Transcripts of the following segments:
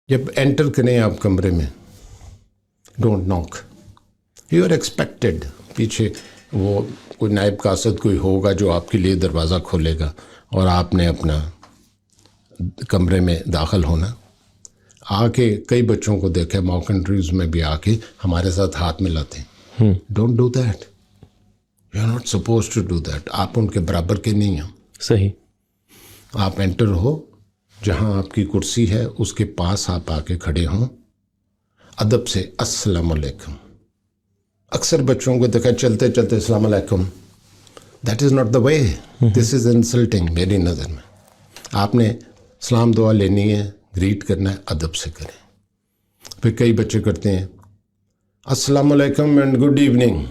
जब एंटर करें आप कमरे में, don't knock, you are expected. पीछे वो कोई नायब कासद कोई होगा जो आपके लिए दरवाज़ा खोलेगा और आपने अपना कमरे में दाखिल होना। आके कई बच्चों को देखा मॉक इंटरव्यूज़ में भी आके हमारे साथ हाथ मिलाते हैं। Don't do that, you are not suppose to do that. आप उनके बराबर के नहीं हैं। सही। आप एंटर हो, जहाँ आपकी कुर्सी है उसके पास आप आके खड़े हों, अदब से अस्सलाम वालेकुम। अक्सर बच्चों को देखा चलते चलते अस्सलाम वालेकुम, that is not the way, this is insulting मेरी नज़र में। आपने सलाम दुआ लेनी है, ग्रीट करना है, अदब से करें। फिर कई बच्चे करते हैं अस्सलाम वालेकुम एंड गुड इवनिंग।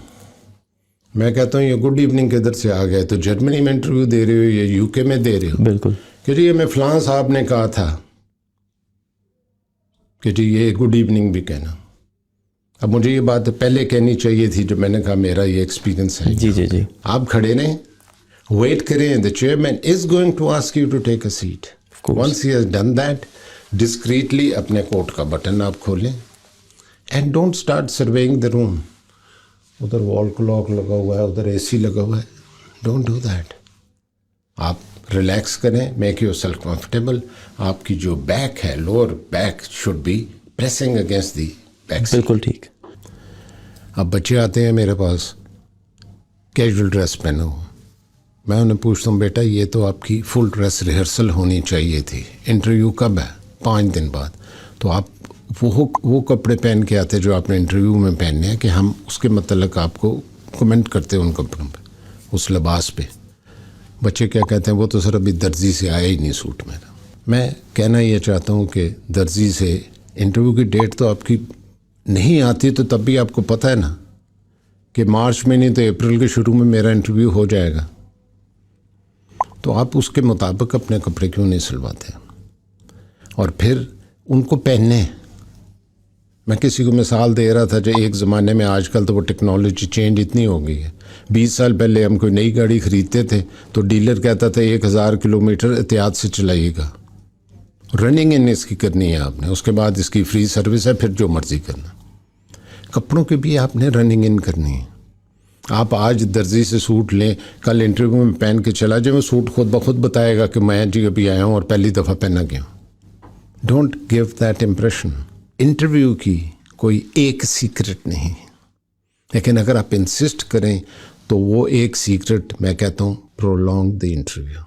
मैं कहता हूँ ये गुड इवनिंग किधर से आ गया? तो जर्मनी में इंटरव्यू दे रहे हो या यूके में दे रहे हो? बिल्कुल कि जी ये मैं फलां साहब ने कहा था कि जी ये गुड इवनिंग भी कहना। अब मुझे ये बात पहले कहनी चाहिए थी जब मैंने कहा मेरा ये एक्सपीरियंस है। जी जी जी। आप खड़े रहें, वेट करें, the chairman is going to ask you to take a seat. Once he has done that, discreetly अपने कोट का बटन आप खोलें and don't start surveying the room. उधर वॉल क्लॉक लगा हुआ है, उधर एसी लगा हुआ है, डोंट डू दैट। आप रिलैक्स करें, मेक योर सेल्फ कंफर्टेबल। आपकी जो बैक है, lower back should be pressing against the back. बिल्कुल ठीक। अब बच्चे आते हैं मेरे पास, कैजुअल ड्रेस पहने हो, मैं उन्हें पूछता हूँ बेटा ये तो आपकी फुल ड्रेस रिहर्सल होनी चाहिए थी, इंटरव्यू कब है? 5 दिन बाद। तो आप वो कपड़े पहन के आते जो आपने इंटरव्यू में पहनने हैं कि हम उसके मतलब आपको कमेंट करते हैं उन कपड़ों पे, उस लिबास पे। बच्चे क्या कहते हैं, वो तो सर अभी दर्जी से आया ही नहीं सूट मेरा। मैं कहना ये चाहता हूँ कि दर्जी से इंटरव्यू की डेट तो आपकी नहीं आती, तो तब भी आपको पता है ना कि मार्च में नहीं तो अप्रैल के शुरू में मेरा इंटरव्यू हो जाएगा। तो आप उसके मुताबिक अपने कपड़े क्यों नहीं सिलवाते और फिर उनको पहनने। मैं किसी को मिसाल दे रहा था जो एक ज़माने में, आजकल तो वो टेक्नोलॉजी चेंज इतनी हो गई है। 20 साल पहले हम कोई नई गाड़ी ख़रीदते थे तो डीलर कहता था 1000 किलोमीटर एहतियात से चलाइएगा, रनिंग इन इसकी करनी है आपने, उसके बाद इसकी फ्री सर्विस है, फिर जो मर्ज़ी करना। कपड़ों के भी आपने रनिंग इन करनी है। आप आज दर्जी से सूट लें, कल इंटरव्यू में पहन के चला जाए, वो सूट खुद ब खुद बताएगा कि मैं जी अभी आया हूँ और पहली दफ़ा पहना गया हूँ। Don't give that impression. Interview की कोई एक सीक्रेट नहीं, लेकिन अगर आप इंसिस्ट करें तो वो एक सीक्रेट मैं कहता हूँ प्रोलॉन्ग द इंटरव्यू।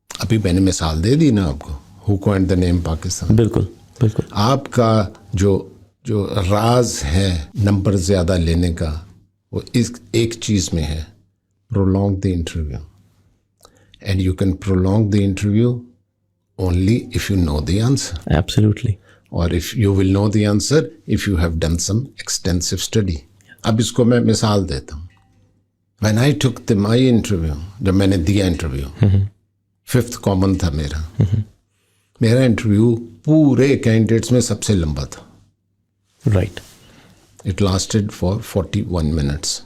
अभी मैंने मिसाल दे दी ना आपको, who coined the name Pakistan. बिल्कुल बिल्कुल। आपका जो राज है नंबर ज़्यादा लेने का, वो इस एक चीज़ में है, prolong the interview. And you can prolong the interview only if you know the answer. Absolutely. Or if you will know the answer if you have done some extensive study. अब इसको मैं मिसाल देता हूँ। When I took my interview, जब मैंने दिया interview, 5th common था मेरा। मेरा इंटरव्यू पूरे कैंडिडेट्स में सबसे लंबा था। Right. It lasted for 41 minutes.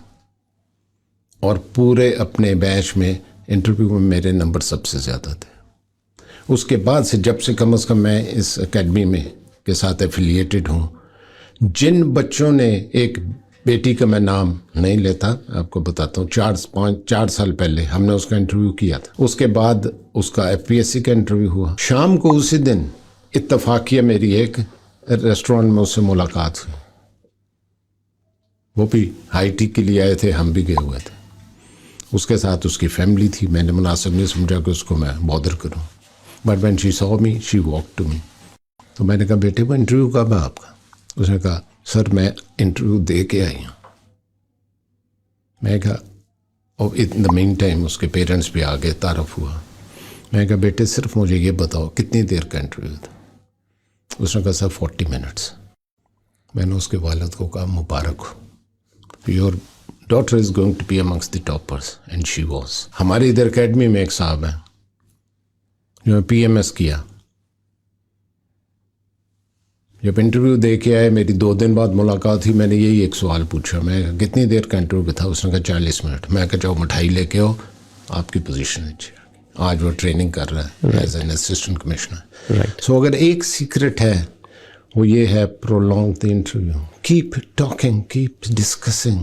और पूरे अपने बैच में इंटरव्यू में मेरे नंबर सबसे ज़्यादा थे। उसके बाद से जब से कम से कम मैं इस एकेडमी में के साथ एफिलिएटेड हूँ, जिन बच्चों ने, एक बेटी का मैं नाम नहीं लेता, आपको बताता हूँ, 4 साल पहले हमने उसका इंटरव्यू किया था। उसके बाद उसका FPSC का इंटरव्यू हुआ। शाम को उसी दिन इत्तफाकिया मेरी एक रेस्टोरेंट में उससे मुलाकात हुई। वो भी हाई टी के लिए आए थे, हम भी गए हुए थे। उसके साथ उसकी फैमिली थी। मैंने मुनासिब नहीं समझा कि उसको मैं बॉदर करूँ, but when she saw me she walk to me. तो मैंने कहा बेटे वो इंटरव्यू कब है आपका? उसने कहा सर मैं इंटरव्यू दे के आई हूँ। मैं कहा, और इन द मीन टाइम उसके पेरेंट्स भी आ गए, तारफ़ हुआ। मैं कहा बेटे सिर्फ मुझे ये बताओ कितनी देर का इंटरव्यू था? उसने कहा सर 40 मिनट्स। मैंने उसके वालिद को कहा मुबारक हो, your daughter is going to be amongst the toppers, and she was. हमारे इधर अकेडमी में एक साहब हैं जो PMS किया। जब इंटरव्यू दे के आए, मेरी 2 दिन बाद मुलाकात हुई, मैंने यही एक सवाल पूछा, मैं कितनी देर का इंटरव्यू था? उसने कहा 40 मिनट। मैं कहा जाओ मिठाई लेके आओ, आपकी पोजीशन अच्छी आ गई। आज वो ट्रेनिंग कर रहा है एज एन असिस्टेंट कमिश्नर। सो अगर एक सीक्रेट है वो ये है, prolong the interview. Keep talking, keep discussing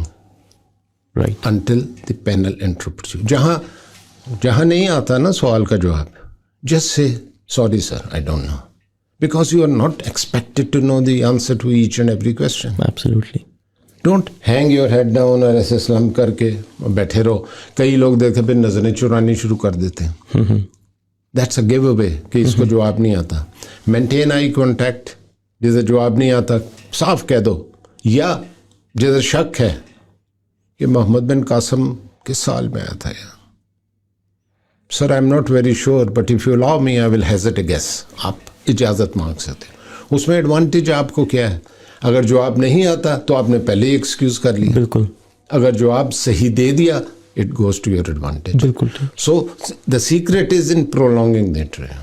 right until the panel interprets you. जहाँ नहीं आता ना सवाल का जवाब, just say, sorry sir, I don't know. Because you are not expected to know the answer to each and every question. Absolutely Don't hang your head down और ऐसे slum करके बैठे रहो. कई लोग देखे फिर नजरें चुरानी शुरू कर देते हैं. That's a giveaway कि इसको जवाब नहीं आता. Maintain eye contact. जिसे जवाब नहीं आता साफ कह दो, या जिसे शक है कि मोहम्मद बिन कासिम किस साल में आया था यार, sir I am not very sure but if you allow me I will hazard a guess. आप इजाज़त मांग सकते हो. उसमें एडवांटेज आपको क्या है, अगर जवाब नहीं आता तो आपने पहले ही एक्सक्यूज़ कर लिया. बिल्कुल अगर जवाब सही दे दिया it goes to your advantage. बिल्कुल So the secret is in prolonging the interview.